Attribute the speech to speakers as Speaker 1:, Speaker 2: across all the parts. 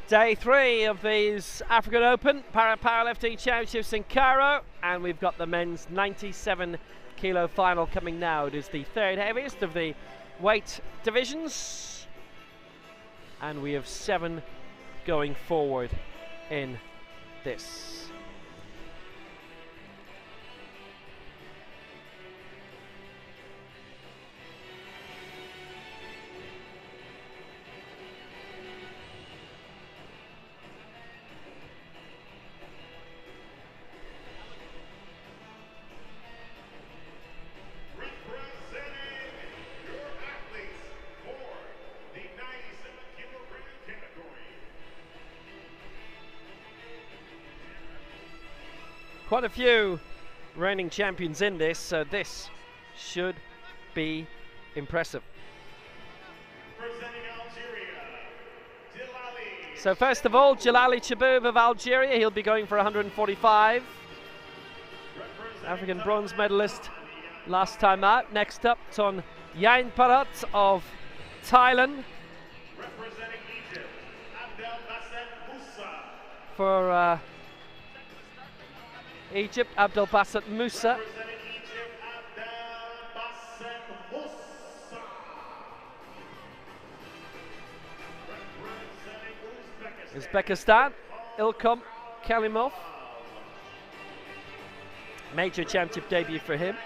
Speaker 1: Day 3 of these African Open Powerlifting Championships in Cairo, and we've got the men's 97 kilo final coming now. It is the third heaviest of the weight divisions, and we have 7 going forward in this. Quite a few reigning champions in this, so this should be impressive. So first of all, Jalali Chaboub of Algeria, he'll be going for 145. African bronze medalist last time out. Next up, Ton Yain Parat of Thailand. For Egypt, Abdel Basset Moussa. Uzbekistan, Ilkom Kalimov. Major championship debut for him.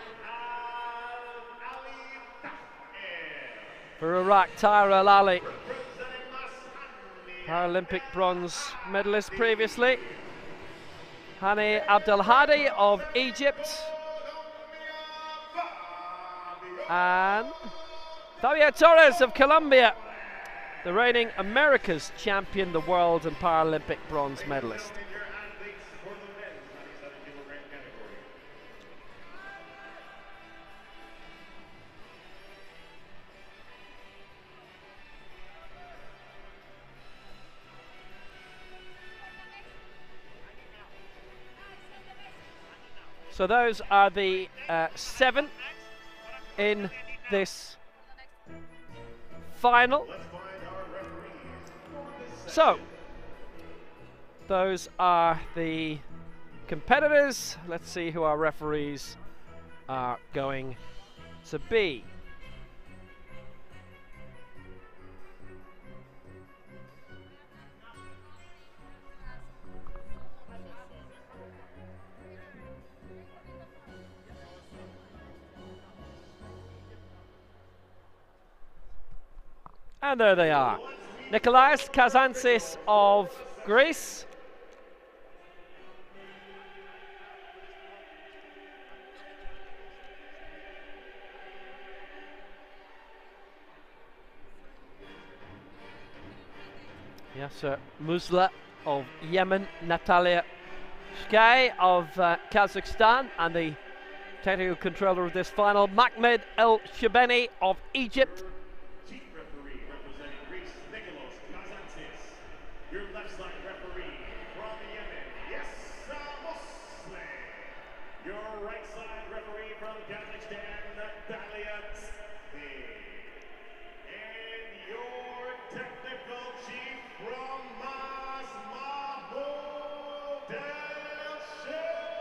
Speaker 1: For Iraq, Tyra Al-Ali, Paralympic bronze medalist previously. Hani Abdelhadi of Egypt. And Fabio Torres of Colombia, the reigning America's champion, the world and Paralympic bronze medalist. So those are the 7 in this final. So those are the competitors. Let's see who our referees are going to be. And there they are. Nikolaos Kazantsis of Greece. Yasser Muzla of Yemen. Natalia Shkai of Kazakhstan. And the technical controller of this final, Mahmed El Shabeni of Egypt.
Speaker 2: Your left side referee from Yemen, Yasser Muzla. Your right side referee from Kazakhstan, Natalia Shkai. And your technical chief from Mahmoud El Shabeni.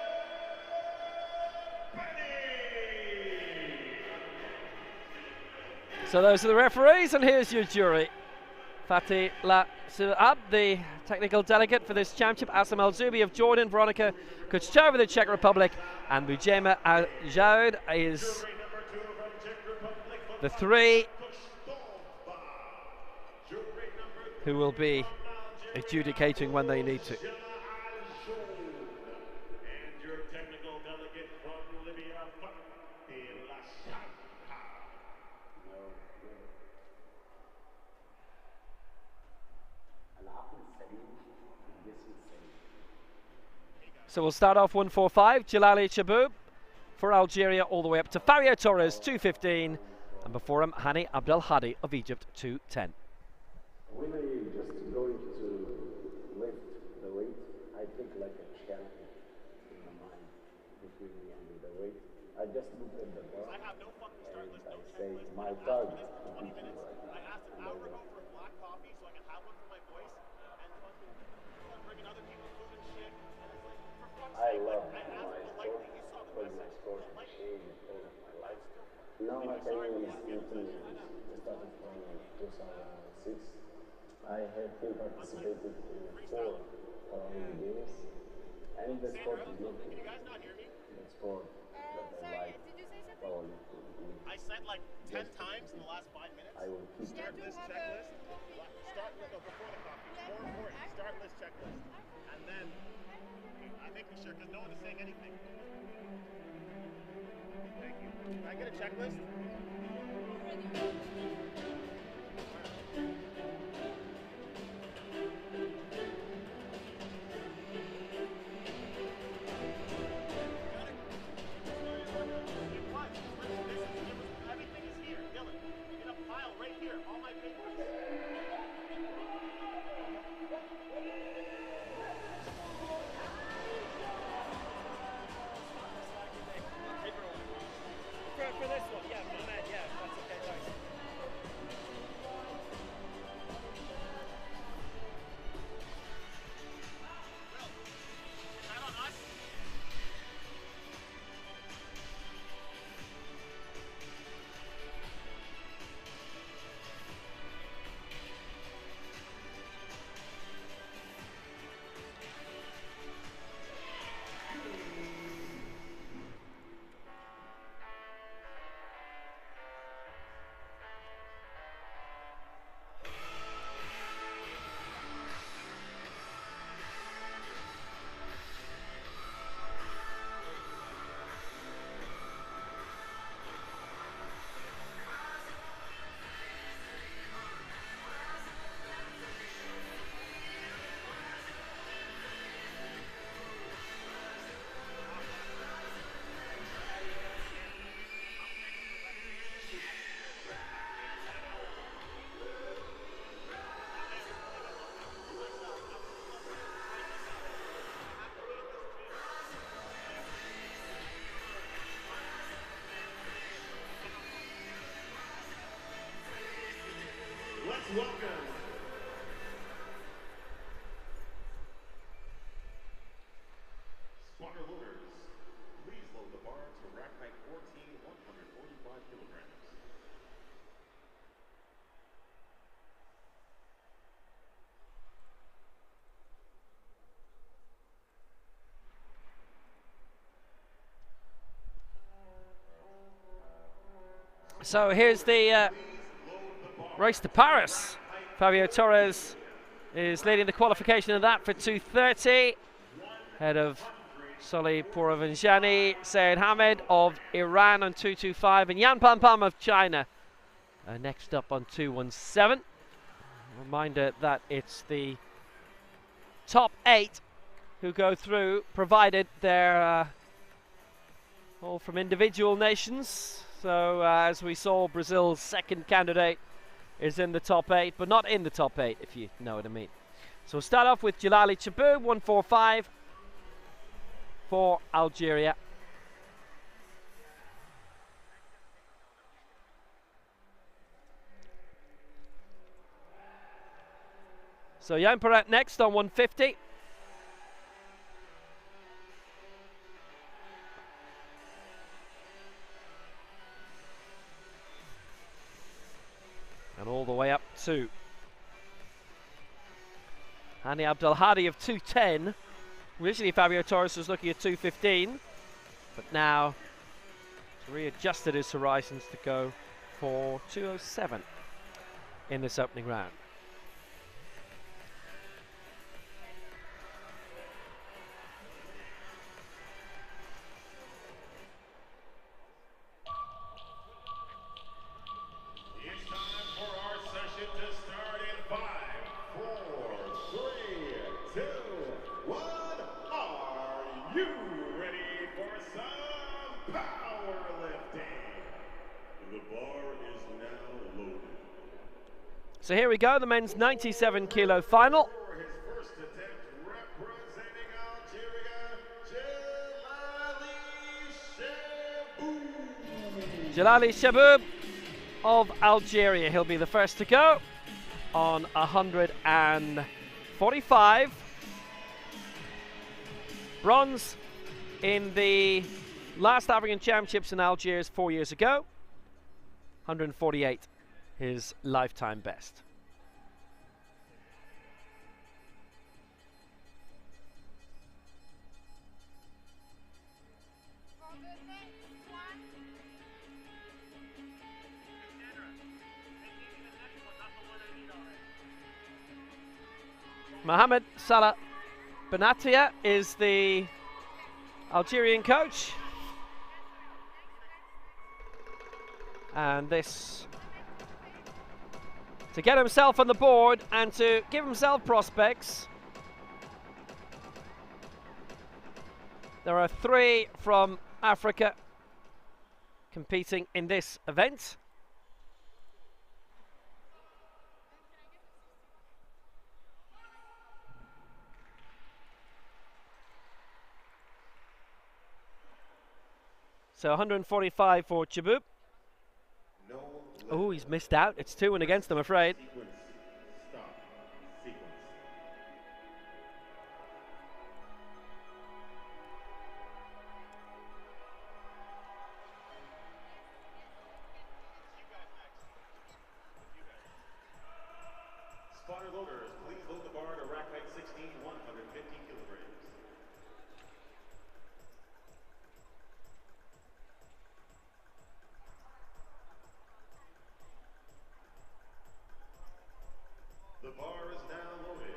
Speaker 1: So those are the referees, and here's your jury. Fatih La Suab, the technical delegate for this championship, Asam Al-Zubi of Jordan, Veronika Kuchova of the Czech Republic, and Bujema Al-Jaoud is the 3 who will be adjudicating when they need to. So we'll start off 145, Jalali Chaboub for Algeria, all the way up to Fabio Torres, 215, and before him, Hani Abdelhadi of Egypt, 210.
Speaker 3: When I just going to lift the weight, I think like a champion in my mind between me and the weight. I just look at the bar and I say my target to beat you. I asked him, I would go for a black coffee so I can have one for my voice. I love my sport. It was my sport to change all of my life. Now my career is 18 years. I started from 2006. I have been participated in 4 Paralympic Games, and the sport is not good. The sport that I like, Powerlifting.
Speaker 2: I said like 10 times in the last 5 minutes.
Speaker 3: I will keep
Speaker 2: Start list checklist. Start with before the coffee. It's more important. Start list checklist. And then I'm making sure because no one is saying anything. Thank you. Can I get a checklist? Everything is here, Dylan. In a pile right here. All my papers.
Speaker 1: For this one, yeah, for the men, yeah, that's okay, thanks.
Speaker 2: Is that on us? Let's welcome squatter loaders. Please load the bar to rack height 14, 145 kilograms.
Speaker 1: So here's the race to Paris. Fabio Torres is leading the qualification of that for 2:30. Ahead of Soli Puravanjani, Sayed Hamed of Iran on 2:25, and Yan Pampam of China next up on 2:17. Reminder that it's the top 8 who go through, provided they're all from individual nations. So as we saw, Brazil's second candidate is in the top 8, but not in the top 8, if you know what I mean. So we'll start off with Jalali Chaboub, 1:45 for Algeria. So Jan Paret next on 1:50. And all the way up to Hani Abdelhadi of 2:10. Originally Fabio Torres was looking at 2:15, but now he's readjusted his horizons to go for 2:07 in this opening round. So here we go, the men's 97 kilo final. Jalali Chaboub of Algeria. He'll be the first to go on 145. Bronze in the last African Championships in Algiers 4 years ago. 148, his lifetime best. Mohamed Salah Benatia is the Algerian coach. And this to get himself on the board and to give himself prospects. There are 3 from Africa competing in this event. So 145 for Chibub. Oh, he's missed out. It's 2-1 against, I'm afraid.
Speaker 2: Spotter loaders, please load the bar to rack height 16, 150 kilograms. The bar is now loaded.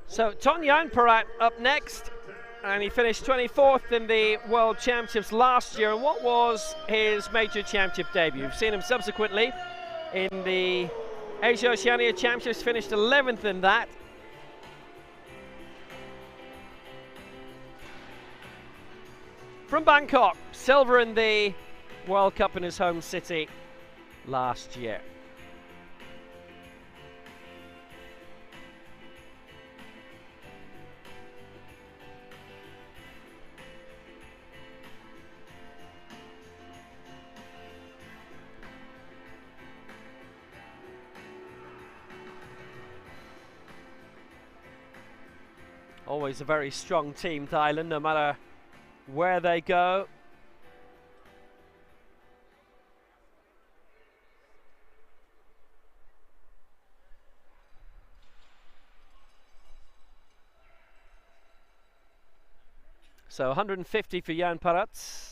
Speaker 1: So Tonyan Parat up next, and he finished 24th in the World Championships last year. And what was his major championship debut? You've seen him subsequently in the Asia Oceania Championships, finished 11th in that. From Bangkok, silver in the World Cup in his home city last year. Always a very strong team, Thailand, no matter where they go. So 150 for Jan Parat.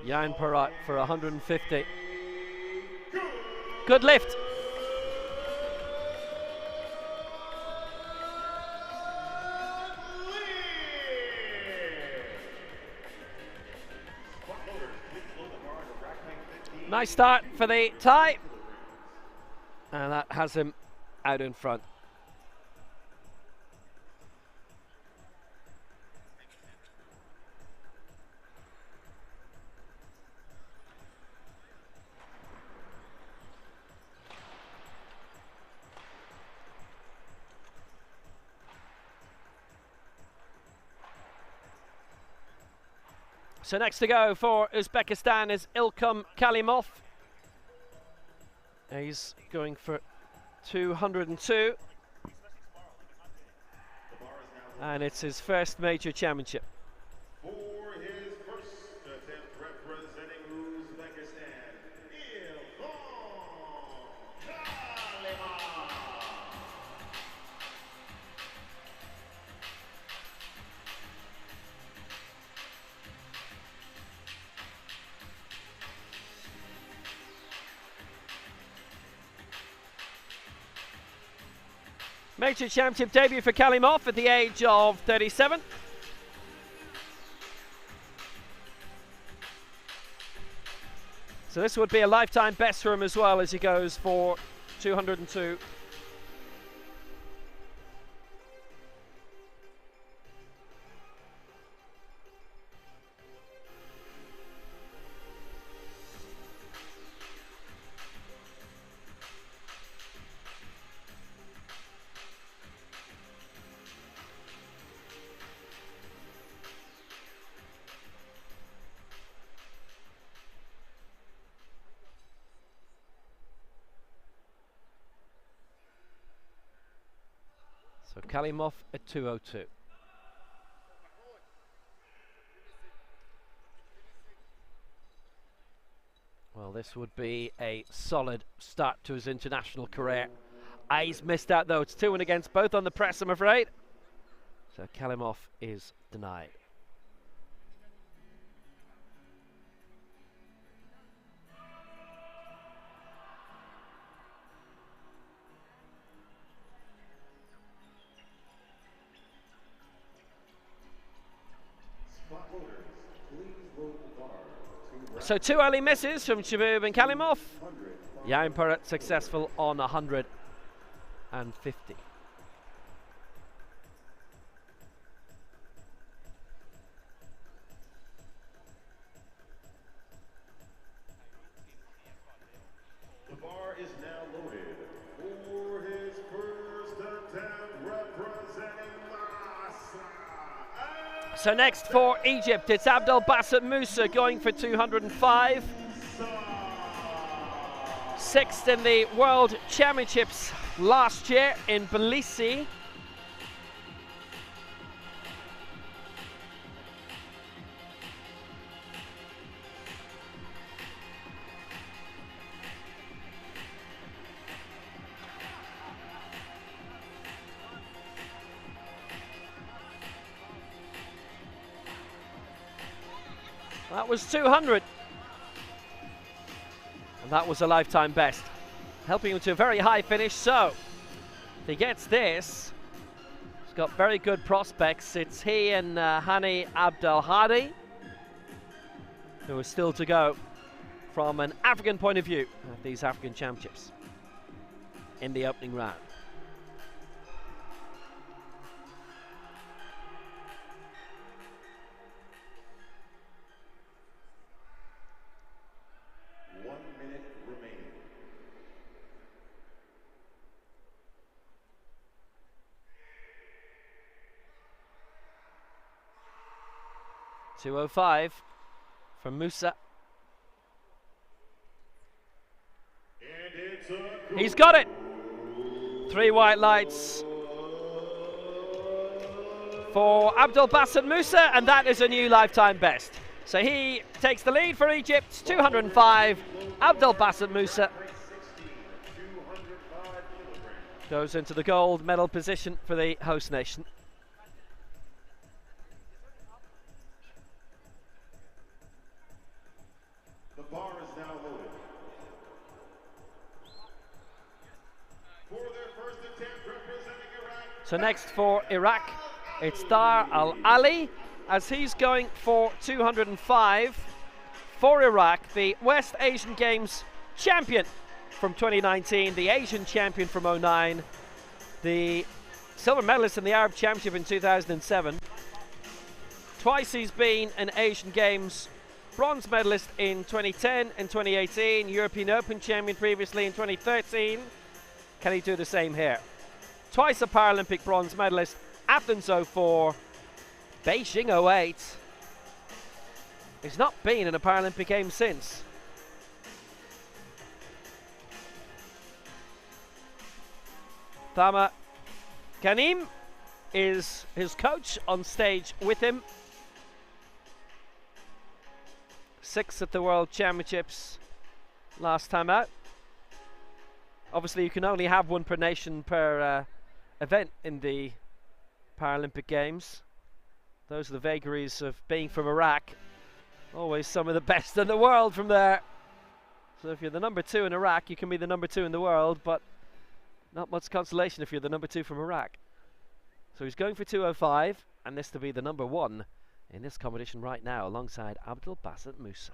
Speaker 1: Jan Parat for 150. Good lift. Nice start for the Thai. And that has him out in front. So next to go for Uzbekistan is Ilkham Kalimov. He's going for 202. And it's his first major championship.
Speaker 2: For his first attempt representing Uzbekistan, Ilkham Kalimov.
Speaker 1: Major championship debut for Kalimov at the age of 37. So this would be a lifetime best for him as well, as he goes for 202. Kalimov at 2:02. Well, this would be a solid start to his international career. He's missed out though. It's 2-1 against both on the press, I'm afraid. So Kalimov is denied. So 2 early misses from Shaboob and Kalimov. Yain Perret successful on 150.
Speaker 2: The bar is now loaded for his first attempt representing Massa.
Speaker 1: So next for Egypt, it's Abdel Basset Moussa going for 205. 6th in the World Championships last year in Tbilisi. That was 200. And that was a lifetime best, helping him to a very high finish. So, if he gets this, he's got very good prospects. It's he and Hani Abdelhadi, who are still to go from an African point of view at these African Championships in the opening round.
Speaker 2: Remaining.
Speaker 1: 205 from Moussa. He's got it. 3 white lights for Abdel Basset Moussa, and that is a new lifetime best. So he takes the lead for Egypt, 205. Abdel Basset Moussa goes into the gold medal position for the host nation.
Speaker 2: The bar is now loaded. For their first attempt representing Iraq.
Speaker 1: So next for Iraq, it's Dar Al-Ali, as he's going for 205 for Iraq, the West Asian Games champion from 2019, the Asian champion from 2009, the silver medalist in the Arab Championship in 2007. Twice he's been an Asian Games bronze medalist in 2010 and 2018, European Open champion previously in 2013. Can he do the same here? Twice a Paralympic bronze medalist, Athens 04, Beijing 08. He's not been in a Paralympic game since. Thama Ghanim is his coach on stage with him. 6th at the World Championships last time out. Obviously you can only have one per nation per event in the Paralympic Games. Those are the vagaries of being from Iraq. Always some of the best in the world from there. So if you're the number 2 in Iraq, you can be the number 2 in the world, but not much consolation if you're the number 2 from Iraq. So he's going for 205, and this to be the number 1 in this competition right now, alongside Abdel Basset Moussa.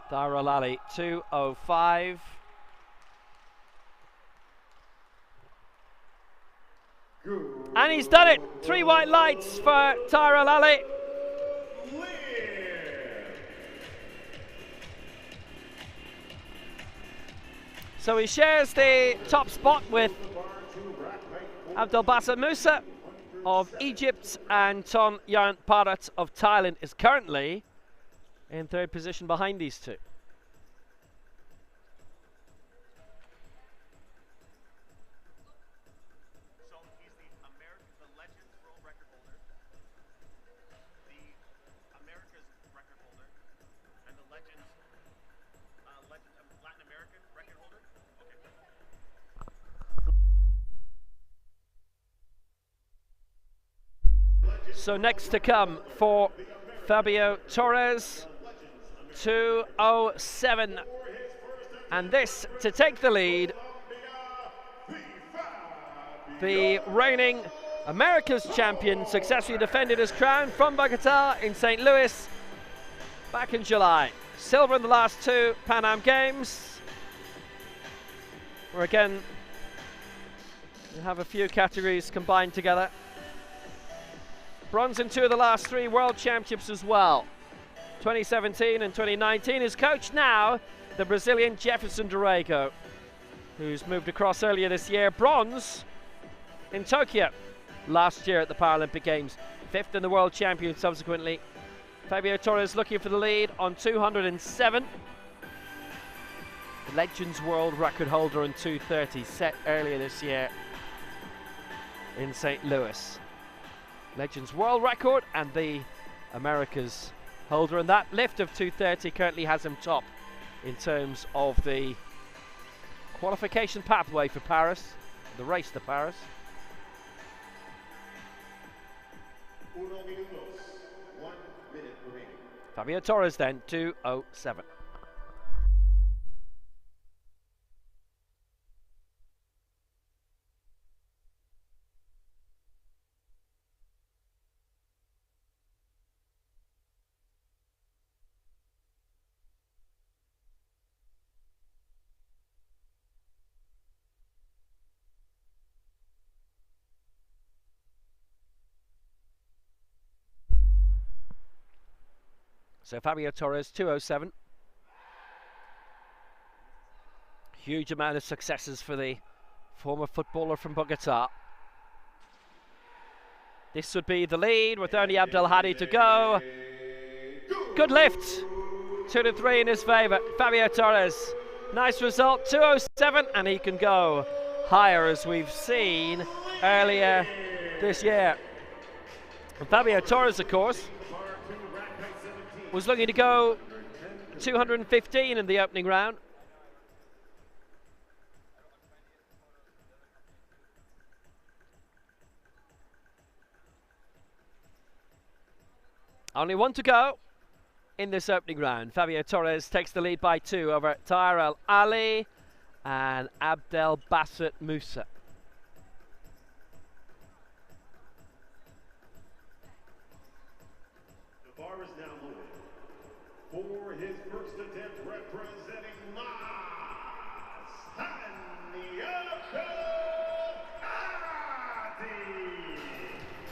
Speaker 1: Dar Al-Ali, 205. And he's done it. 3 white lights for Dar Al-Ali. So he shares the top spot with Abdelbasset Musa of Egypt, and Ton Yarn Parat of Thailand is currently in third position behind these two.
Speaker 2: So he's the Legends World Record holder, the America's record holder, and the Legends Latin American record holder. Okay.
Speaker 1: So next to come for Fabio Torres, 2:07, and this to take the lead. The reigning America's champion successfully defended his crown from Bogota in St. Louis back in July. Silver in the last two Pan Am Games, where again we have a few categories combined together. Bronze in two of the last three World Championships as well, 2017 and 2019. His coach now, the Brazilian Jefferson Dorrego, who's moved across earlier this year. Bronze in Tokyo last year at the Paralympic Games, fifth in the World Champion subsequently. Fabio Torres looking for the lead on 207. The Legends World Record holder on 230, set earlier this year in St. Louis. Legends World Record and the America's holder, and that lift of 230 currently has him top in terms of the qualification pathway for Paris, the race to Paris.
Speaker 2: 1 minutos, 1 minute remaining.
Speaker 1: Fabio Torres then, 2:07. So Fabio Torres, 2:07. Huge amount of successes for the former footballer from Bogota. This would be the lead with only Abdelhadi to go. Good lift. 2-3 in his favour. Fabio Torres, nice result, 2:07, and he can go higher as we've seen earlier this year. And Fabio Torres, of course, was looking to go 215 in the opening round. Only one to go in this opening round. Fabio Torres takes the lead by 2 over Tahir El Ali and Abdelbasset Musa.
Speaker 2: The bar is now loaded. For his first attempt, representing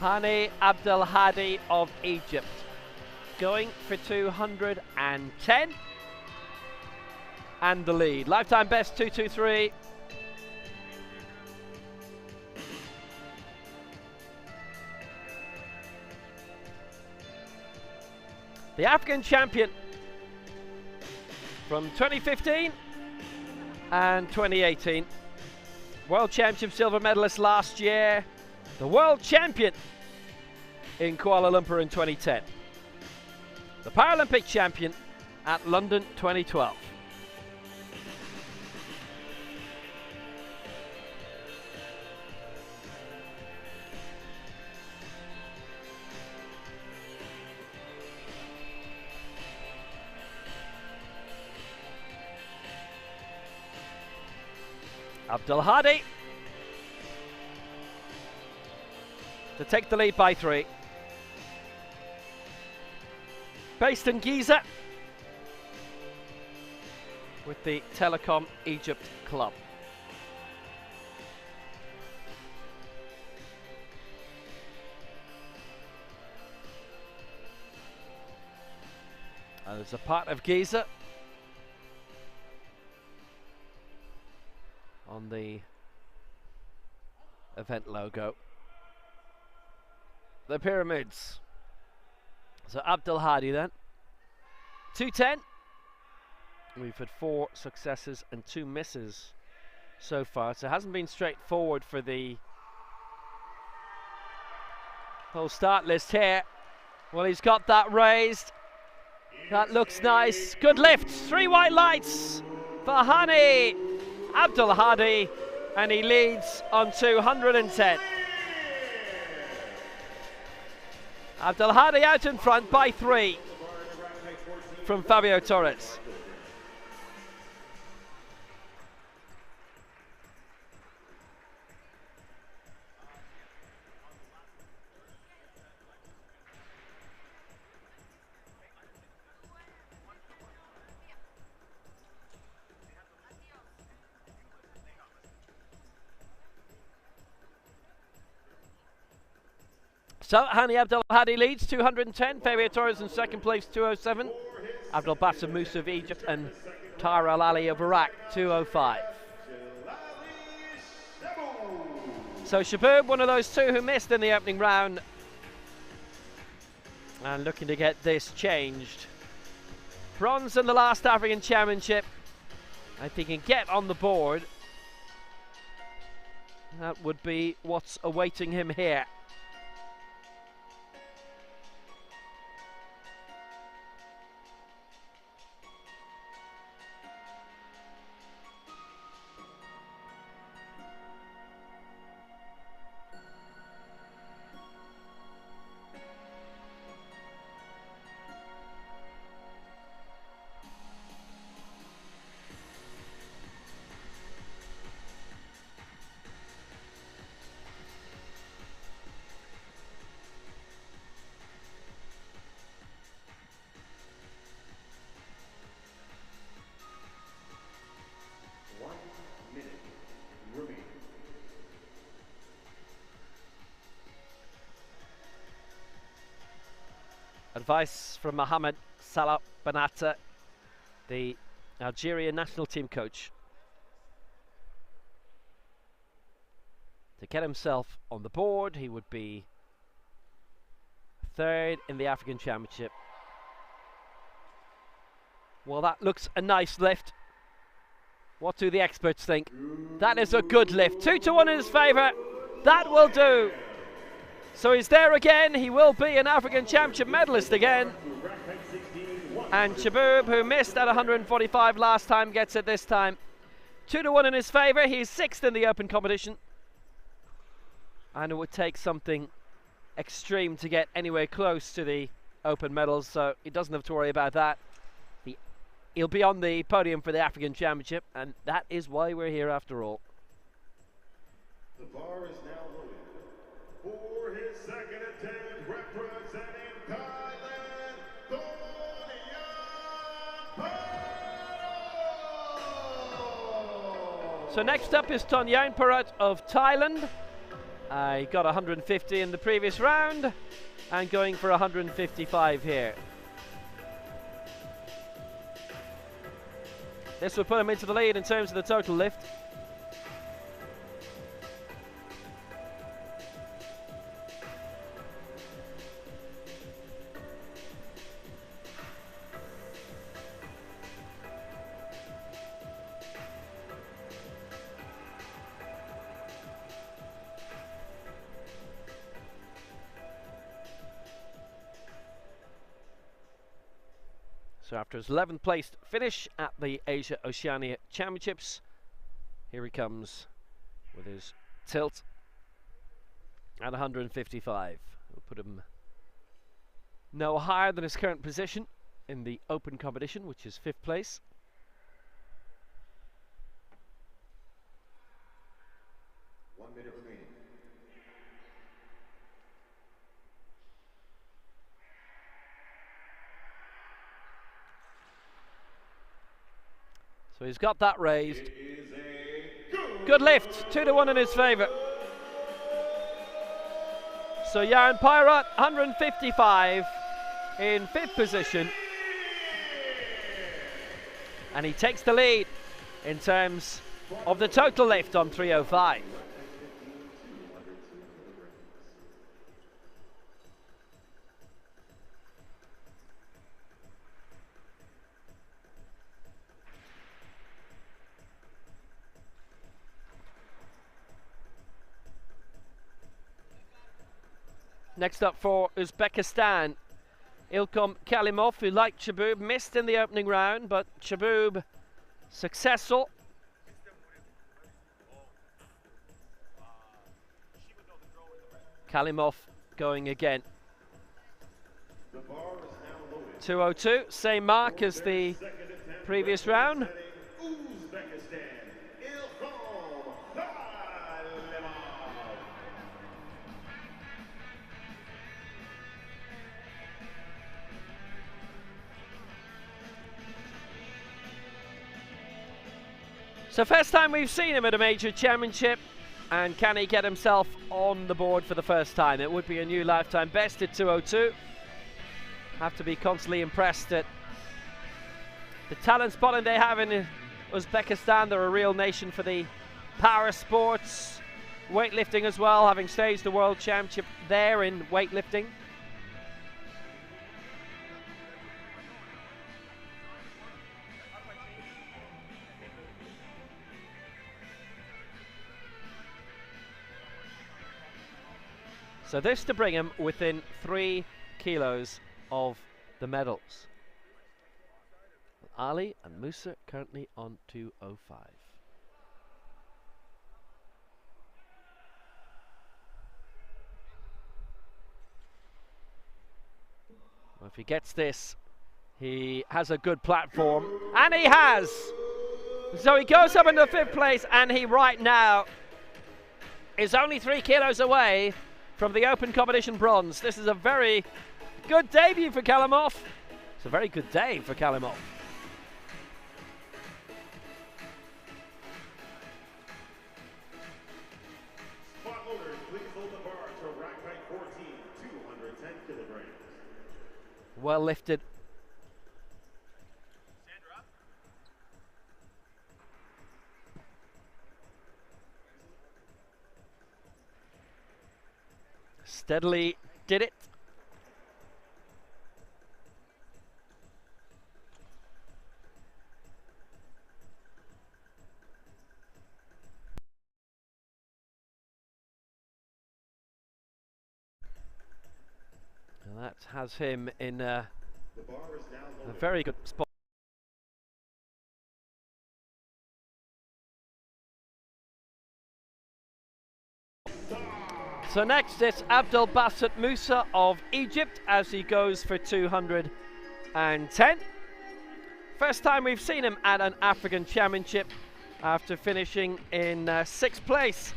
Speaker 1: Hani Abdelhadi of Egypt, going for 210 and the lead. Lifetime best 2:23. The African champion from 2015 and 2018. World Championship silver medalist last year. The world champion in Kuala Lumpur in 2010. The Paralympic champion at London 2012. Abdelhadi to take the lead by 3. Based in Giza with the Telecom Egypt club. And as a part of Giza, on the event logo. The pyramids. So Abdul Hadi then. 210. We've had 4 successes and 2 misses so far. So it hasn't been straightforward for the whole start list here. Well, he's got that raised. That looks nice. Good lift. 3 white lights for Hani Abdul Hadi. And he leads on 210. Abdul Hadi out in front by 3 from Fabio Torres. So Hani Abdul Hadi leads 210, Fabio Torres in second place 207, Abdul Bassam Musa of Egypt and Tara Al Ali of Iraq 205. So Shaboob, one of those 2 who missed in the opening round, and looking to get this changed. Bronze in the last African Championship. If he can get on the board, that would be what's awaiting him here. Advice from Mohamed Salah Banata, the Algerian national team coach, to get himself on the board. He would be 3rd in the African Championship. Well, that looks a nice lift. What do the experts think? That is a good lift. 2-1 in his favour. That will do. So he's there again. He will be an African Championship medalist again. And Shaboob, who missed at 145 last time, gets it this time. 2-1 in his favour. He's 6th in the open competition. And it would take something extreme to get anywhere close to the open medals, so he doesn't have to worry about that. He'll be on the podium for the African Championship, and that is why we're here after all.
Speaker 2: The bar is now loaded for his second attempt, representing Thailand,
Speaker 1: So next up is Tonyan Parat of Thailand. He got 150 in the previous round and going for 155 here. This will put him into the lead in terms of the total lift. So after his 11th place finish at the Asia Oceania Championships, here he comes with his tilt at 155. We'll put him no higher than his current position in the open competition, which is 5th place.
Speaker 2: One minute remaining.
Speaker 1: So he's got that raised. Good lift, 2-1 in his favour. So Jan Pyrat, 155 in 5th position. And he takes the lead in terms of the total lift on 305. Next up for Uzbekistan, Ilkom Kalimov, who, like Chabub, missed in the opening round, but Chabub successful. Kalimov going again. 202, same mark as the previous round. So first time we've seen him at a major championship, and can he get himself on the board for the first time? It would be a new lifetime best at 202. Have to be constantly impressed at the talent spotting they have in Uzbekistan. They're a real nation for the para sports, weightlifting as well, having staged the World Championship there in weightlifting. So this to bring him within 3 kilos of the medals. Ali and Musa currently on 205. Well, if he gets this, he has a good platform, and he has! So he goes up into 5th place, and he right now is only 3 kilos away from the open competition bronze. This is a very good debut for Kalimov. It's a very good day for Kalimov.
Speaker 2: Spot loaders, please hold the bar to rack height 14, 210 kilograms.
Speaker 1: Well lifted. Steadily did it. And that has him in a very good spot. So next it's Abdel Bassett Musa of Egypt as he goes for 210. First time we've seen him at an African Championship after finishing in 6th place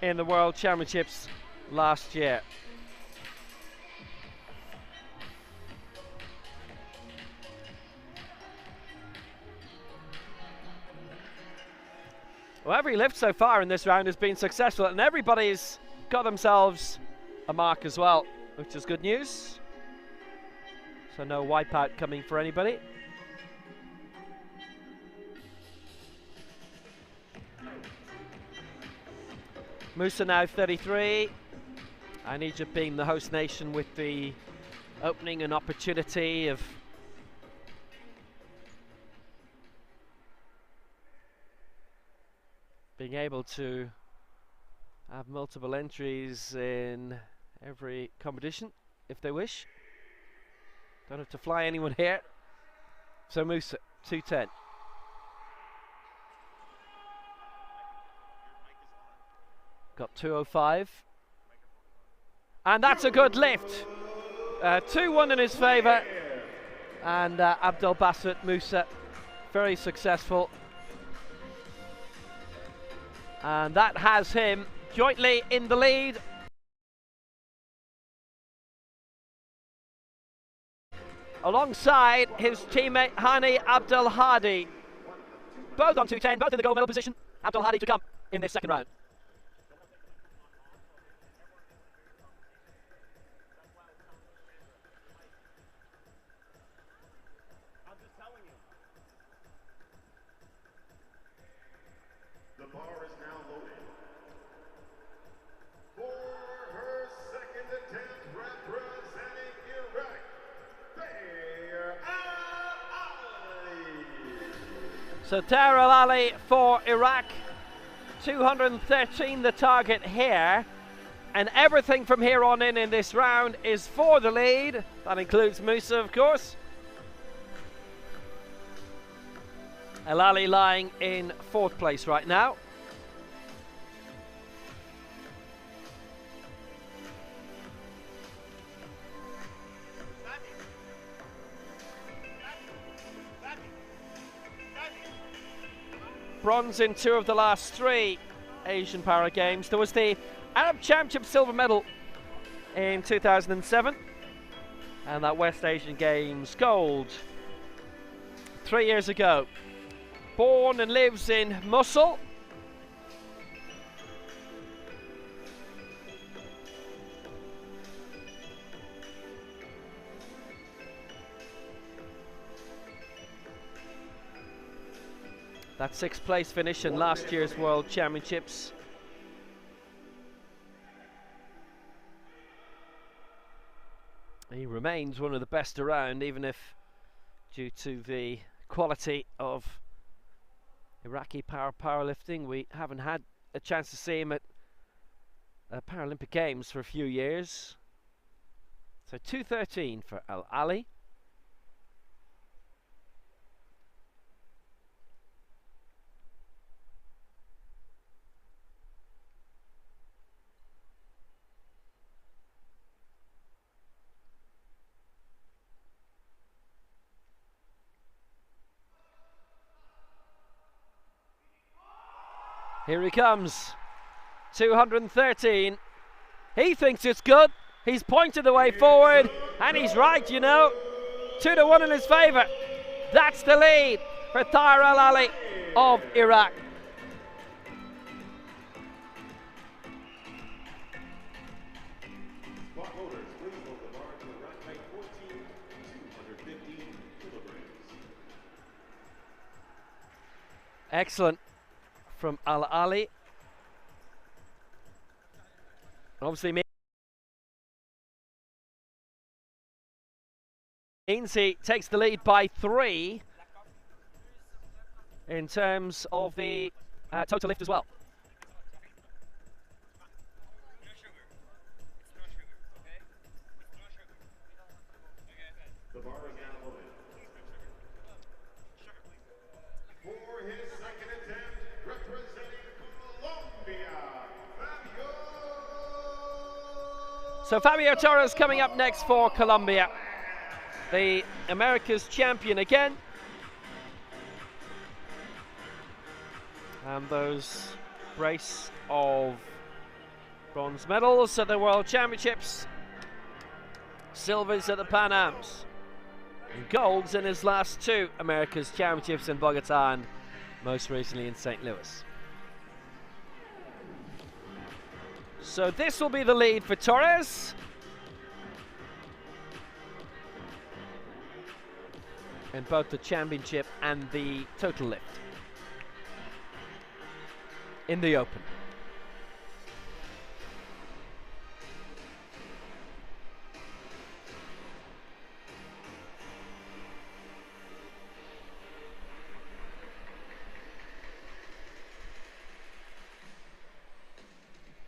Speaker 1: in the World Championships last year. Well, every lift so far in this round has been successful, and everybody's got themselves a mark as well, which is good news. So no wipeout coming for anybody. Musa now 33, and Egypt being the host nation with the opening and opportunity of being able to have multiple entries in every competition if they wish. Don't have to fly anyone here. So Musa, 210. Got 205. And that's a good lift. 2-1 in his favour. And Abdel Bassett Musa, very successful. And that has him jointly in the lead. Alongside his teammate Hani Abdel Hadi. Both on 210, both in the gold medal position. Abdel Hadi to come in this second round. So Dar Al Ali for Iraq, 213 the target here, and everything from here on in this round is for the lead. That includes Musa, of course. Al Ali lying in 4th place right now. Bronze in 2 of the last 3 Asian Para Games. There was the Arab Championship silver medal in 2007 and that West Asian Games gold 3 years ago. Born and lives in Mosul. That 6th place finish in last year's World Championships. He remains one of the best around, even if, due to the quality of Iraqi powerlifting, we haven't had a chance to see him at Paralympic Games for a few years. So 2:13 for Al Ali. Here he comes, 213. He thinks it's good. He's pointed the way forward, and he's right, you know. 2-1 in his favour. That's the lead for Dar Al Ali of Iraq. Excellent from Al Ali. Obviously means he takes the lead by 3 in terms of the total lift as well.
Speaker 2: The bar is now loaded. For his 2nd attempt, representing Colombia, Fabio.
Speaker 1: So Fabio Torres coming up next for Colombia. The America's champion again. And those brace of bronze medals at the World Championships, silvers at the Pan Ams, and golds in his last 2 America's Championships in Bogota and most recently in St. Louis. So this will be the lead for Torres. In both the championship and the total lift in the open.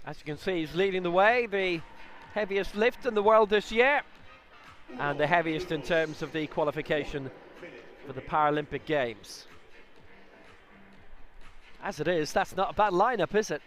Speaker 1: As you can see, he's leading the way, the heaviest lift in the world this year and the heaviest in terms of the qualification for the Paralympic Games. As it is, that's not a bad lineup, is it?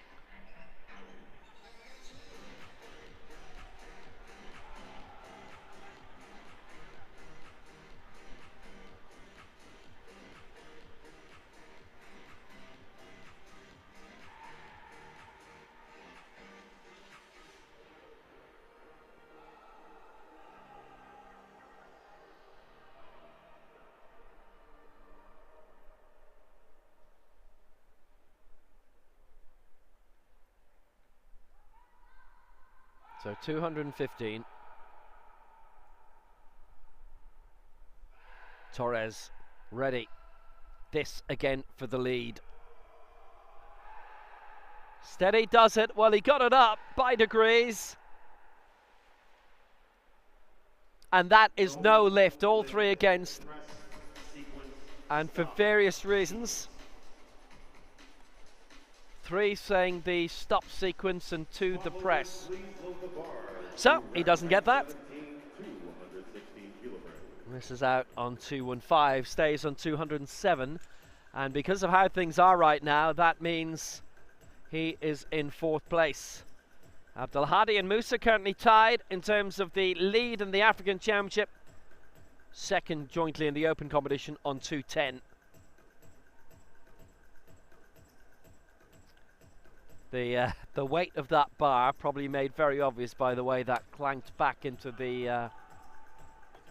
Speaker 1: So 215. Torres ready. This again for the lead. Steady does it. Well, he got it up by degrees. And that is no lift. All 3 against and for various reasons. 3 saying the stop sequence and 2 the press. So he doesn't get that. Misses out on 215, stays on 207, and because of how things are right now, that means he is in 4th place. Abdelhadi and Musa currently tied in terms of the lead in the African Championship. 2nd jointly in the open competition on 210. The weight of that bar probably made very obvious by the way that clanked back into the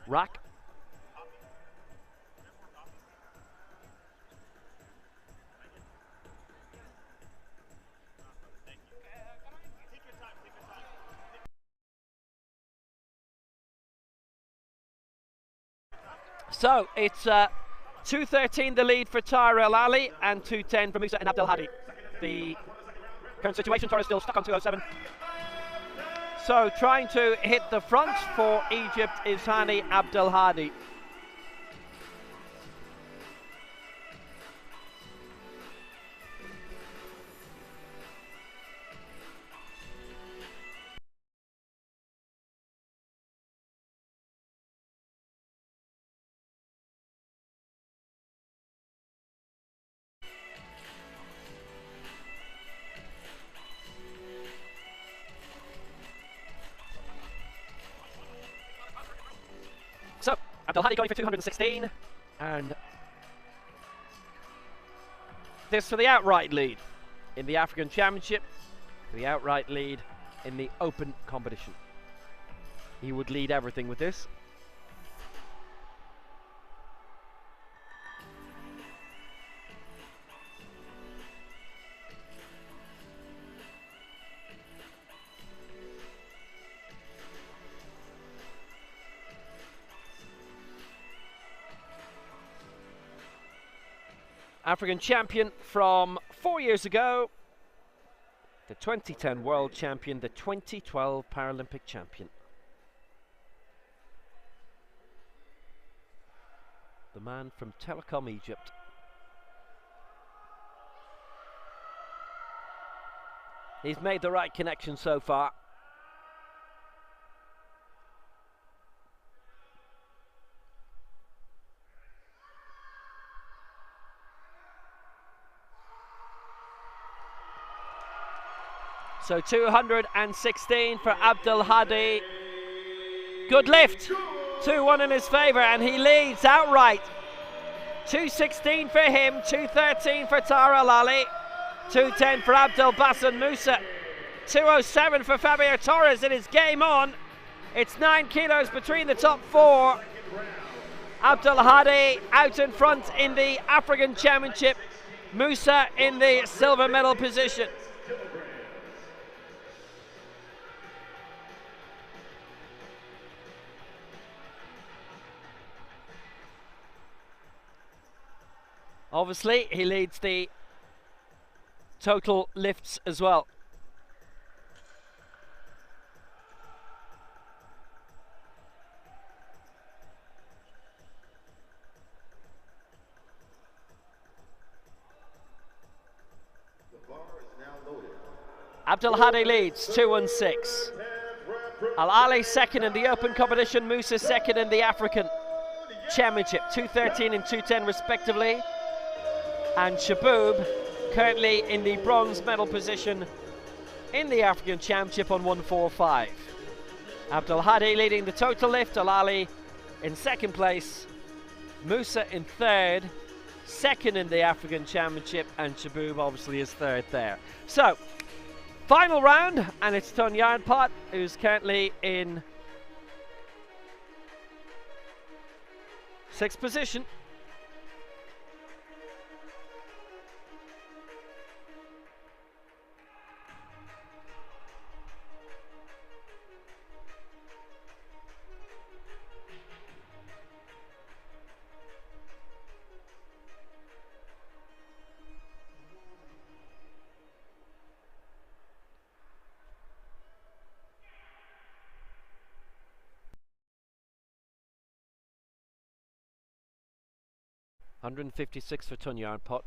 Speaker 1: rack. So it's 2:13 the lead for Tara El Ali and 2:10 for Musa and Abdelhadi. The current situation, Tara is still stuck on 2:07. So trying to hit the front for Egypt is Hani Abdelhadi. So, Abdelhadi going for 216, and this for the outright lead in the African Championship, the outright lead in the open competition. He would lead everything with this. African champion from 4 years ago, the 2010 world champion, the 2012 Paralympic champion. The man from Telecom Egypt. He's made the right connection so far. So 216 for Abdelhadi. Good lift. 2-1 in his favour, and he leads outright. 216 for him, 213 for Tara El Ali, 210 for Abdel Bassan Musa, 207 for Fabio Torres. It is game on. It's 9 kilos between the top 4. Abdelhadi out in front in the African Championship. Musa in the silver medal position. Obviously, he leads the total lifts as well. Abdelhadi leads 2-6. Al Ali second in the open competition, Musa second in the African Championship, 213 and 210 respectively. And Shaboub currently in the bronze medal position in the African Championship on 145. Abdelhadi leading the total lift, Al Ali in second place, Musa in third, second in the African Championship, and Shaboub obviously is third there. So, final round, and it's Ton Yarnpot who's currently in 6th position. 156 for ton yarn pot.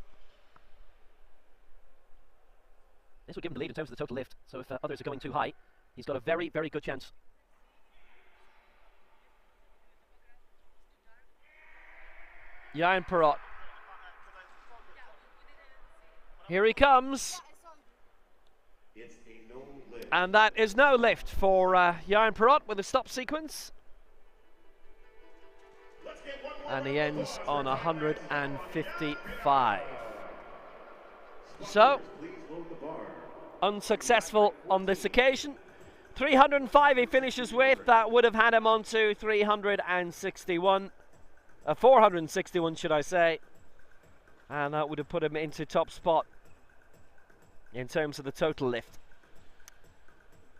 Speaker 1: This would give him the lead in terms of the total lift, so if others are going too high, he's got a very, very good chance. Jan Perot. Here he comes.
Speaker 2: It's a no lift.
Speaker 1: And that is no lift for Jan Perot with a stop sequence. And he ends on 155. So, unsuccessful on this occasion. 305 he finishes with. That would have had him on to 361. 461 should I say. And that would have put him into top spot in terms of the total lift.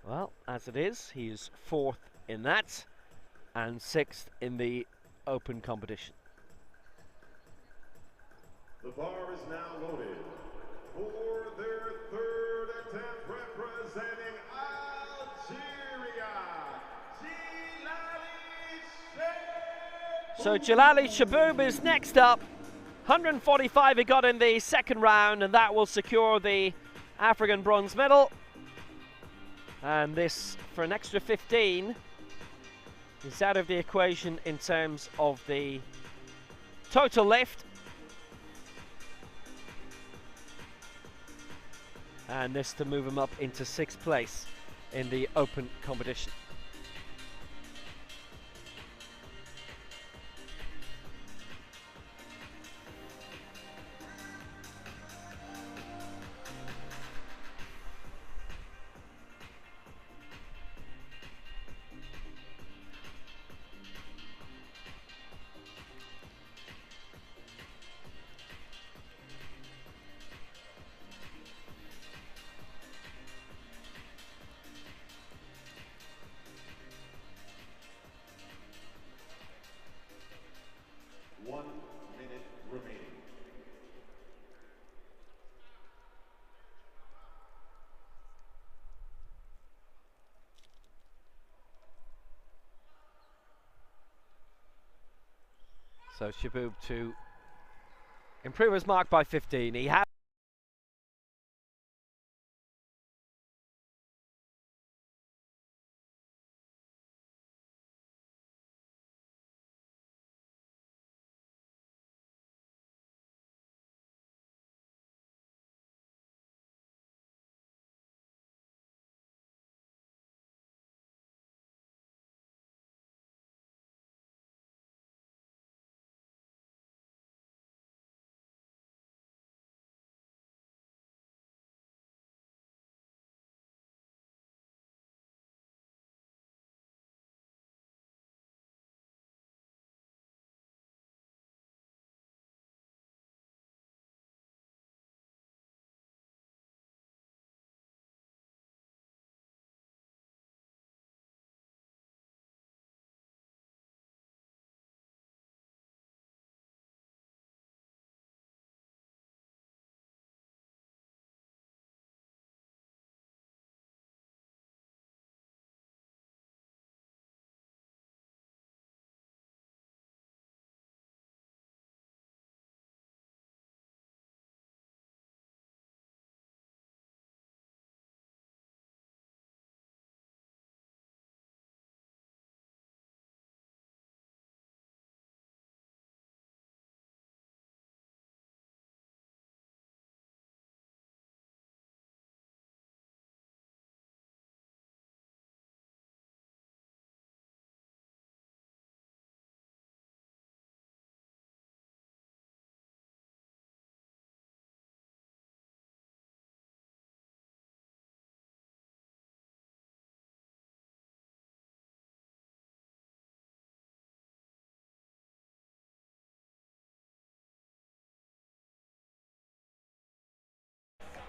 Speaker 1: Well, as it is, he is 4th in that and 6th in the open competition.
Speaker 2: The bar is now loaded for their third attempt, representing Algeria, Jalali Shaboub.
Speaker 1: So Jalali Shaboub is next up. 145 he got in the second round, and that will secure the African bronze medal. And this, for an extra 15, is out of the equation in terms of the total lift. And this to move him up into 6th place in the open competition. So Shaboub to improve his mark by 15. He has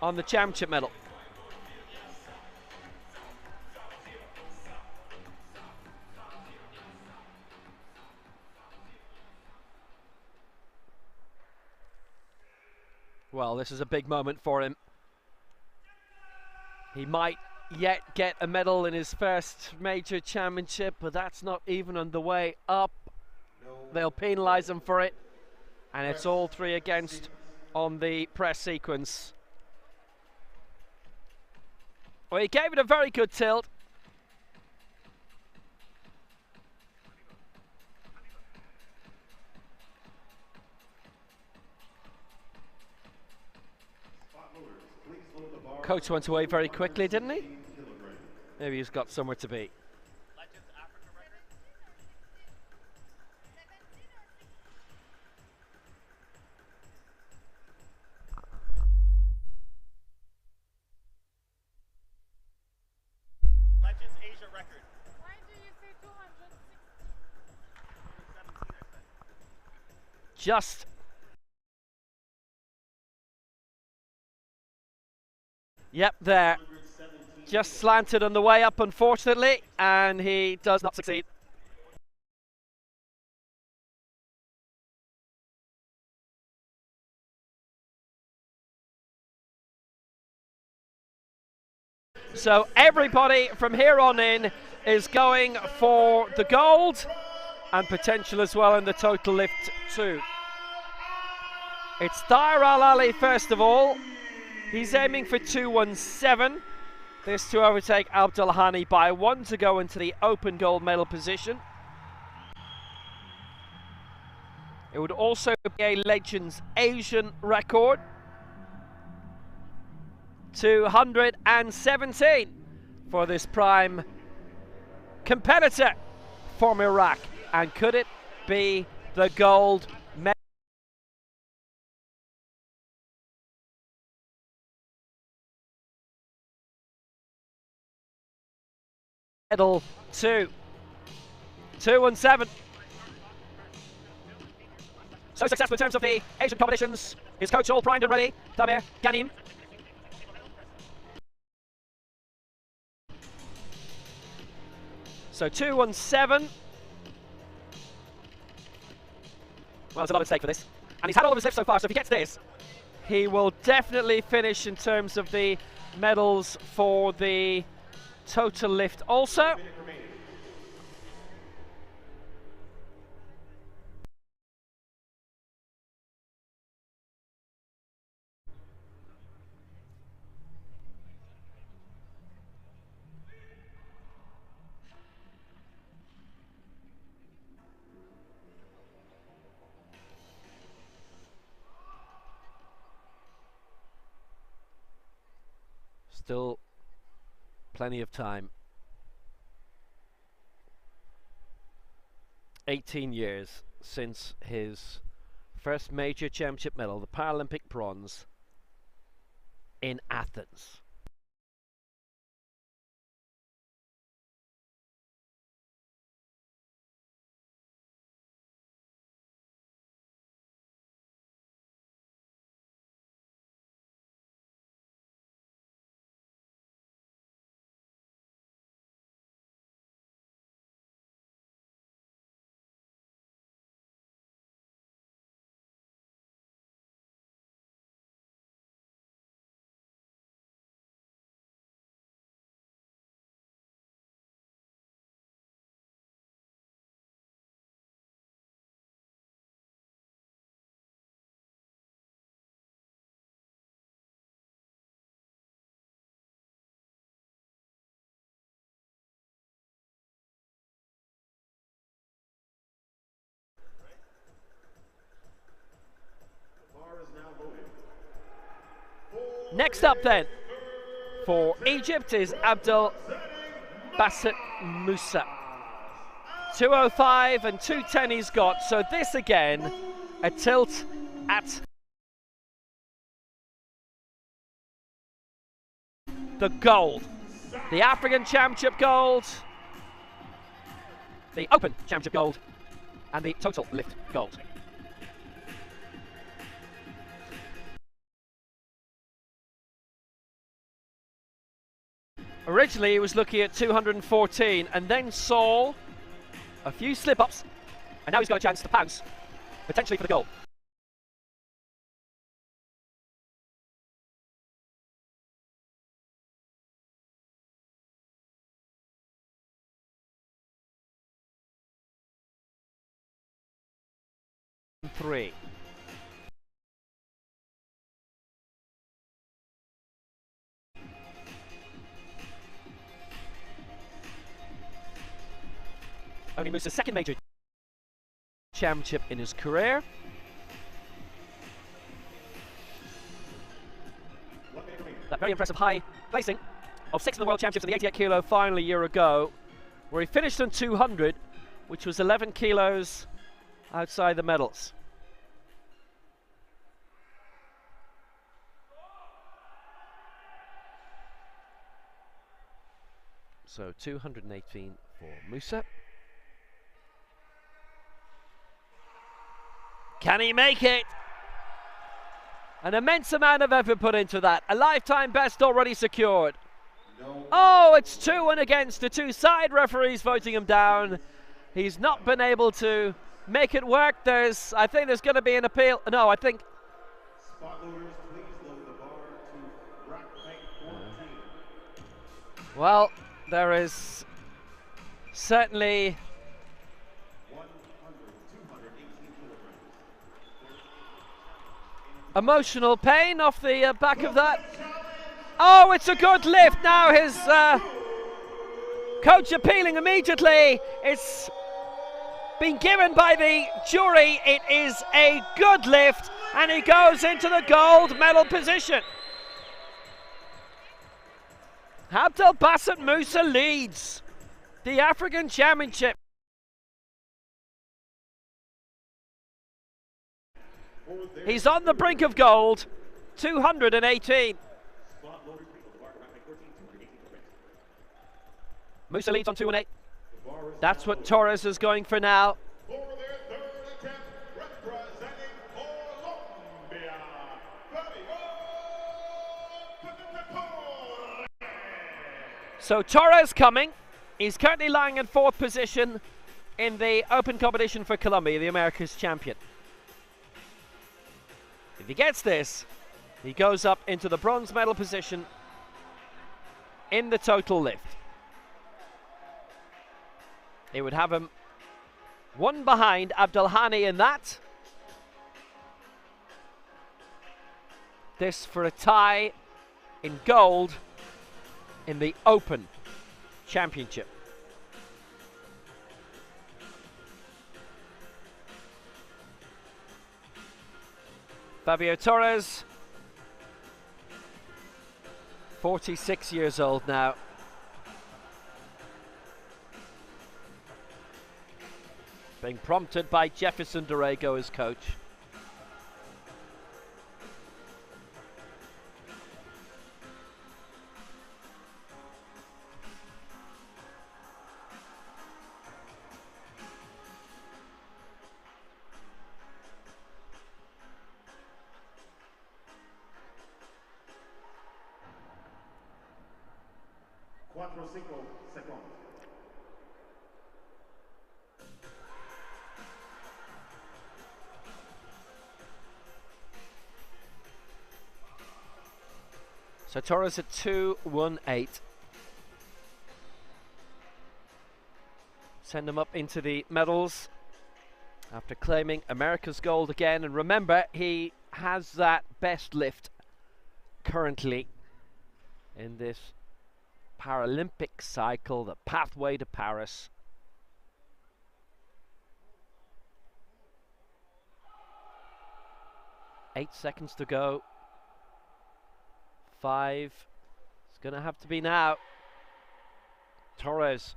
Speaker 1: on the championship medal. Well, this is a big moment for him. He might yet get a medal in his first major championship, but that's not even on the way up. They'll penalise him for it. And it's all 3 against on the press sequence. Well, he gave it a very good tilt. Coach went away very quickly, didn't he? Maybe he's got somewhere to be.
Speaker 2: Legends Asia record.
Speaker 4: Why do you say 260?
Speaker 1: Just yep, there. Just slanted on the way up, unfortunately, and he does not succeed. So everybody from here on in is going for the gold and potential as well in the total lift too. It's Tahir Al Ali first of all. He's aiming for 217. This to overtake Abdul Hani by 1 to go into the open gold medal position. It would also be a Legends Asian record. 217 for this prime competitor from Iraq. And could it be the gold medal? 217. So successful in terms of the Asian competitions. His coach all primed and ready, Tamir Ghanim. So 217. Well, there's a lot at stake for this. And he's had all of his lifts so far, so if he gets this, he will definitely finish in terms of the medals for the total lift also. Still plenty of time. 18 years since his first major championship medal, the Paralympic bronze in Athens. Next up then, for Egypt is Abdel Basit Musa. 205 and 210 he's got, so this again, a tilt at the gold. The African Championship gold, the Open Championship gold, and the total lift gold. Originally he was looking at 214 and then saw a few slip-ups, and now he's got a chance to pounce, potentially for the goal. Three. Only Musa's second major championship in his career. That very impressive high placing of 6th in the World Championships in the 88 kilo final a year ago, where he finished in 200, which was 11 kilos outside the medals. So 218 for Musa. Can he make it? An immense amount of effort put into that. A lifetime best already secured. No. Oh, it's 2-1 against the two side referees voting him down. He's not been able to make it work. I think there's going to be an appeal. No, I think.
Speaker 2: Spot loaders, please load the bar to rack height 14.
Speaker 1: Well, there is certainly
Speaker 2: 218 kilograms.
Speaker 1: emotional pain off the back of that. Oh, it's a good lift now. His coach appealing immediately. It's been given by the jury. It is a good lift, and he goes into the gold medal position. Abdel Bassett Musa leads the African Championship. He's on the brink of gold, 218. Musa leads on 2-8. That's what Torres is going for now.
Speaker 2: For their third attempt, representing Colombia,
Speaker 1: so Torres coming. He's currently lying in 4th position in the open competition for Colombia, the America's champion. If he gets this, he goes up into the bronze medal position in the total lift. It would have him one behind Abdelhani in that. This for a tie in gold in the Open Championship. Fabio Torres, 46 years old now. Being prompted by Jefferson Dorrego as coach.
Speaker 2: seconds.
Speaker 1: So Torres at 2-1-8. Send him up into the medals after claiming America's gold again. And remember, he has that best lift currently in this Paralympic cycle, the pathway to Paris. Eight seconds to go. 5. It's going to have to be now. Torres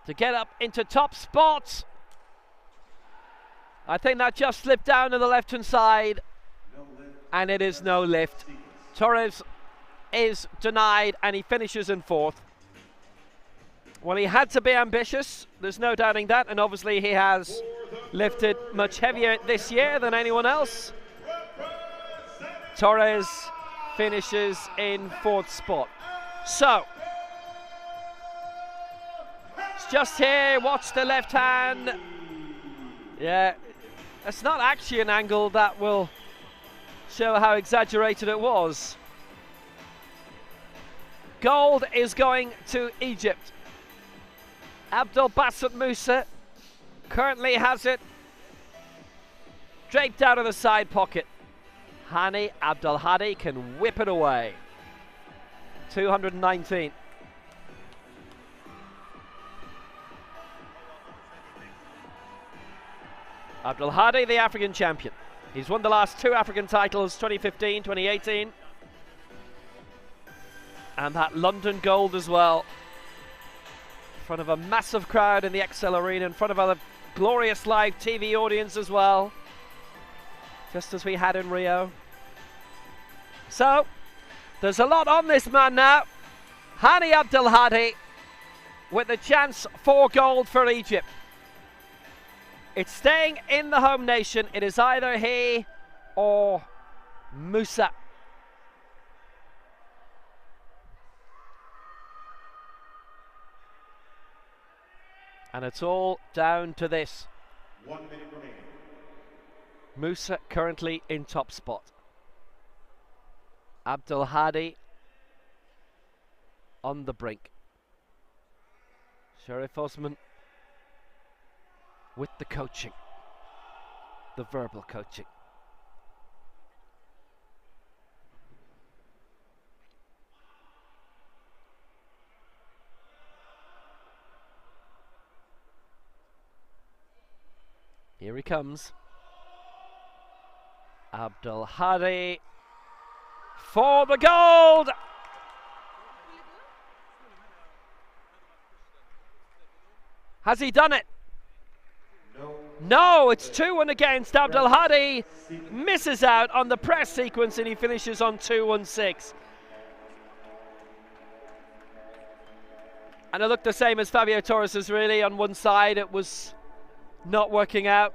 Speaker 1: to get up into top spots. I think that just slipped down to the left-hand side, and it is no lift. Torres is denied, and he finishes in 4th. Well, he had to be ambitious, there's no doubting that, and obviously he has lifted much heavier this year than anyone else. Torres finishes in 4th spot. So, it's just here, watch the left hand. Yeah, it's not actually an angle that will show how exaggerated it was. Gold is going to Egypt. Abdel Bassett Musa currently has it draped out of the side pocket. Hani Abdelhadi can whip it away. 219. Abdul Hadi, the African champion. He's won the last 2 African titles, 2015, 2018. And that London gold as well. In front of a massive crowd in the XL Arena, in front of a glorious live TV audience as well. Just as we had in Rio. So, there's a lot on this man now. Hani Abdul Hadi with the chance for gold for Egypt. It's staying in the home nation. It is either he or Musa. And it's all down to this.
Speaker 2: 1 minute remaining.
Speaker 1: Musa currently in top spot. Abdul Hadi on the brink. Sharif Osman with the coaching, the verbal coaching. Here he comes. Abdul Hadi for the gold. Has he done it? No, it's 2-1 against. Abdul Hadi misses out on the press sequence and he finishes on 2-1-6. And it looked the same as Fabio Torres's really. On one side it was not working out.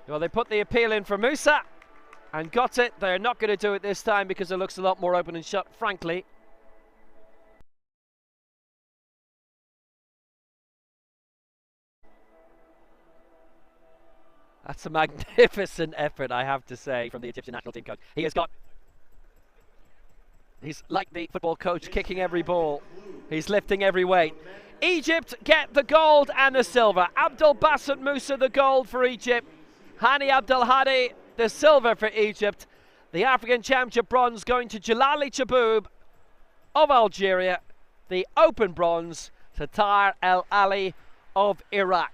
Speaker 1: Well, they put the appeal in for Musa and got it. They're not going to do it this time because it looks a lot more open and shut, frankly. That's a magnificent effort, I have to say, from the Egyptian national team coach. He's like the football coach, kicking every ball. He's lifting every weight. Egypt get the gold and the silver. Abdel Bassett Musa, the gold for Egypt. Hani Abdul Hadi, the silver for Egypt. The African Championship bronze going to Jalali Chaboub of Algeria. The open bronze to Tahir El Ali of Iraq.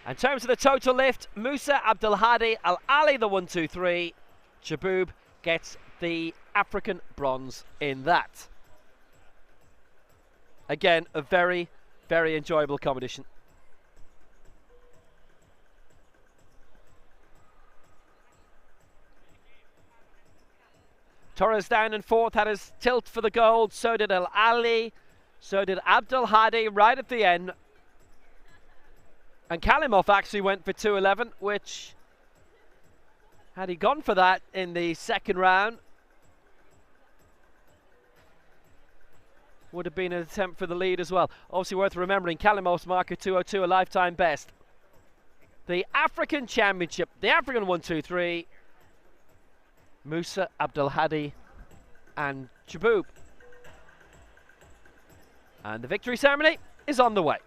Speaker 1: In terms of the total lift, Musa, Abdul Hadi, Al Ali the 1, 2, 3. Chaboub gets the African bronze in that. Again, a very, very enjoyable competition. Torres down in 4th, had his tilt for the gold. So did Al Ali. So did Abdul Hadi right at the end. And Kalimov actually went for 2:11, which, had he gone for that in the second round, would have been an attempt for the lead as well. Obviously worth remembering, Kalimov's marker 2:02, a lifetime best. The African Championship, the African 1, 2, 3. Musa, Abdul Hadi and Chaboub. And the victory ceremony is on the way.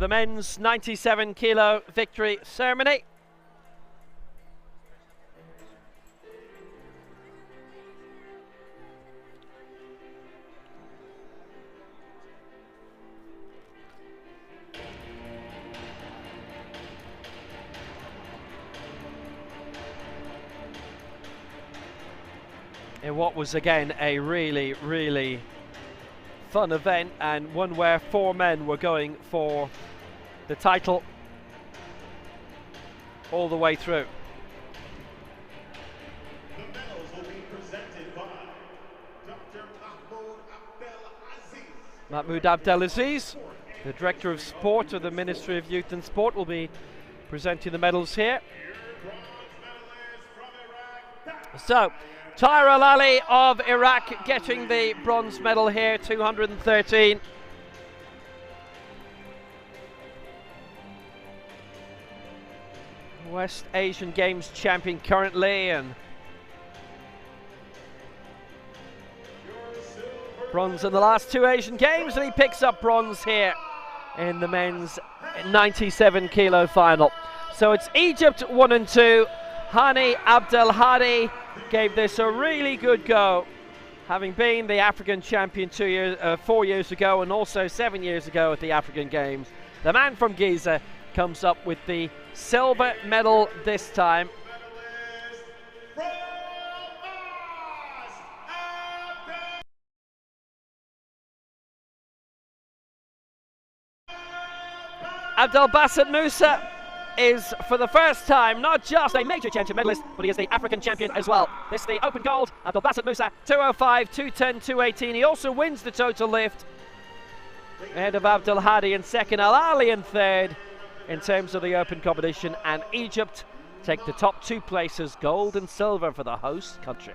Speaker 1: for the men's 97 kilo victory ceremony. In what was again a really, really fun event, and one where 4 men were going for the title all the way through.
Speaker 2: The medals will be presented by Dr.
Speaker 1: Mahmoud Abdelaziz, the Director of Sport of the Ministry of Youth and Sport, will be presenting the medals here. So, Tyra Ali of Iraq getting the bronze medal here, 213. West Asian Games champion currently, and bronze in the last 2 Asian Games, and he picks up bronze here in the men's 97 kilo final. So it's Egypt 1 and 2. Hani Abdelhadi gave this a really good go, having been the African champion 4 years ago, and also 7 years ago at the African Games. The man from Giza comes up with the silver medal this time. Abdel Basset Musa is for the first time not just a major championship medalist, but he is the African champion as well. This is the open gold. Abdel Basset Musa, 205, 210, 218. He also wins the total lift ahead of Abdel Hadi in second, Al Ali in third in terms of the open competition, and Egypt take the top 2 places, gold and silver for the host country.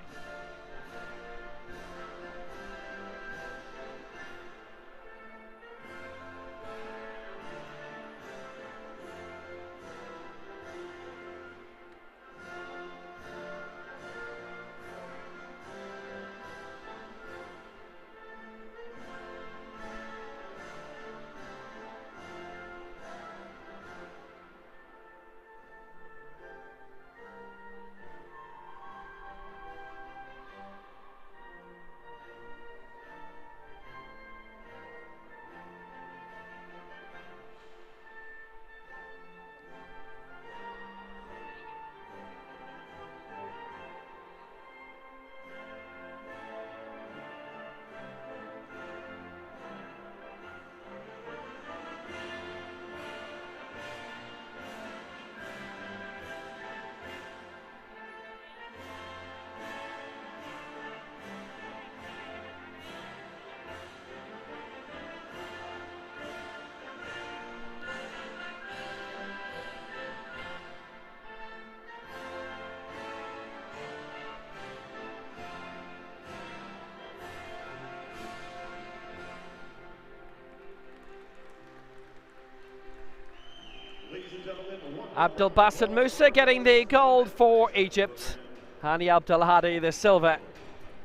Speaker 1: Abdel Basset Musa getting the gold for Egypt. Hani Abdelhadi the silver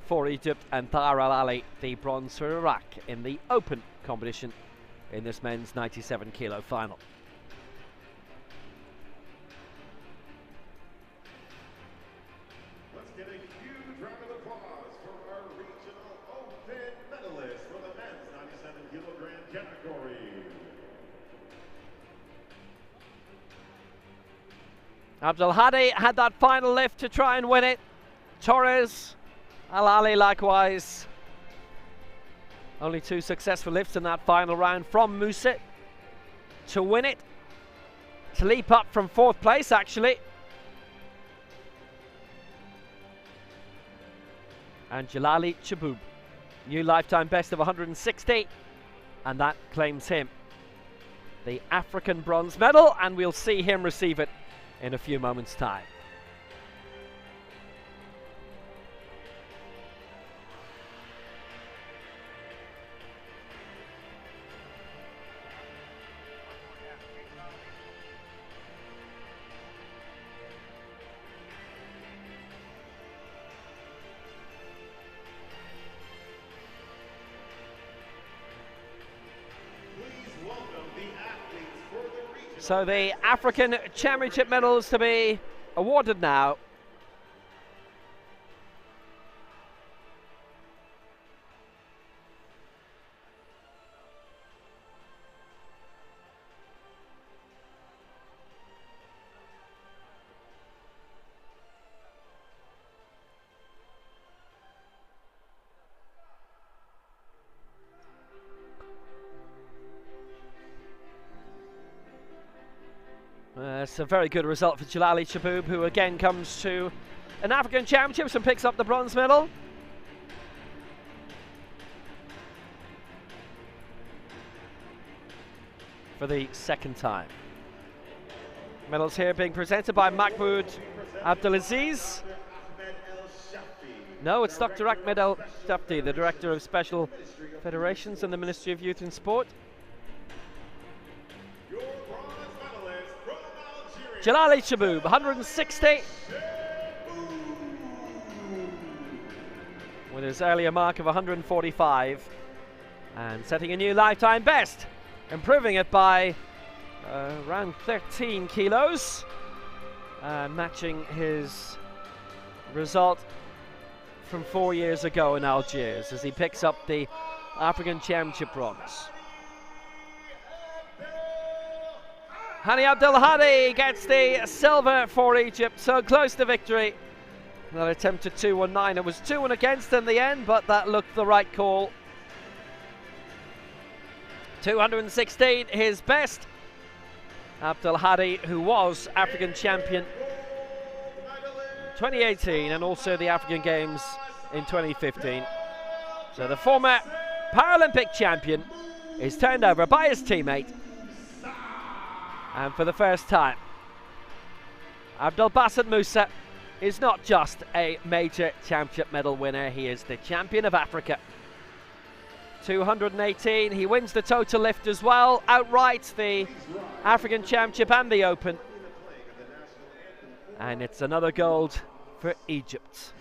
Speaker 1: for Egypt, and Tahar Al Ali the bronze for Iraq in the open competition in this men's 97 kilo final.
Speaker 2: Let's get a huge round of applause for our regional open medalists for the men's 97 kilogram category.
Speaker 1: Abdel Hadi had that final lift to try and win it. Torres, Al Ali likewise. Only 2 successful lifts in that final round from Musa to win it, to leap up from 4th place actually. And Jalali Chabub, new lifetime best of 160, and that claims him the African bronze medal, and we'll see him receive it in a few moments' time.
Speaker 2: Please welcome the athletes
Speaker 1: So the African Championship medals to be awarded now. It's a very good result for Jalali Shaboub, who again comes to an African Championships and picks up the bronze medal. For the second time. Medals here being presented by Mahmoud Abdelaziz. No, it's Dr. Ahmed El Shafti, the Director of Special Federations in the Ministry of Youth and Sport. Jalali Shaboub, 160. With his earlier mark of 145. And setting a new lifetime best. Improving it by around 13 kilos. Matching his result from 4 years ago in Algiers as he picks up the African Championship bronze. Hani Abdelhadi gets the silver for Egypt, so close to victory. That attempt at 2-1-9. It was 2-1 against in the end, but that looked the right call. 216, his best. Abdelhadi, who was African champion 2018 and also the African Games in 2015. So the former Paralympic champion is turned over by his teammate. And for the first time, Abdel Basset Musa is not just a major championship medal winner, he is the champion of Africa. 218, he wins the total lift as well, outright the African Championship and the Open. And it's another gold for Egypt.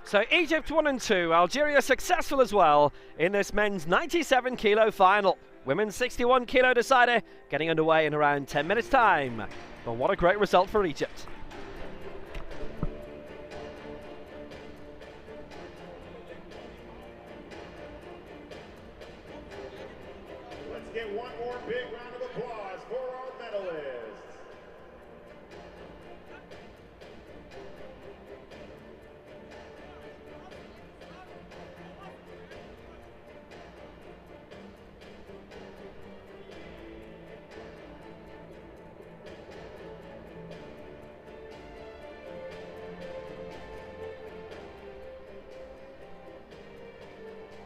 Speaker 1: So Egypt 1 and 2, Algeria successful as well in this men's 97 kilo final. Women's 61 kilo decider getting underway in around 10 minutes time. But what a great result for Egypt.
Speaker 2: Let's get one more big round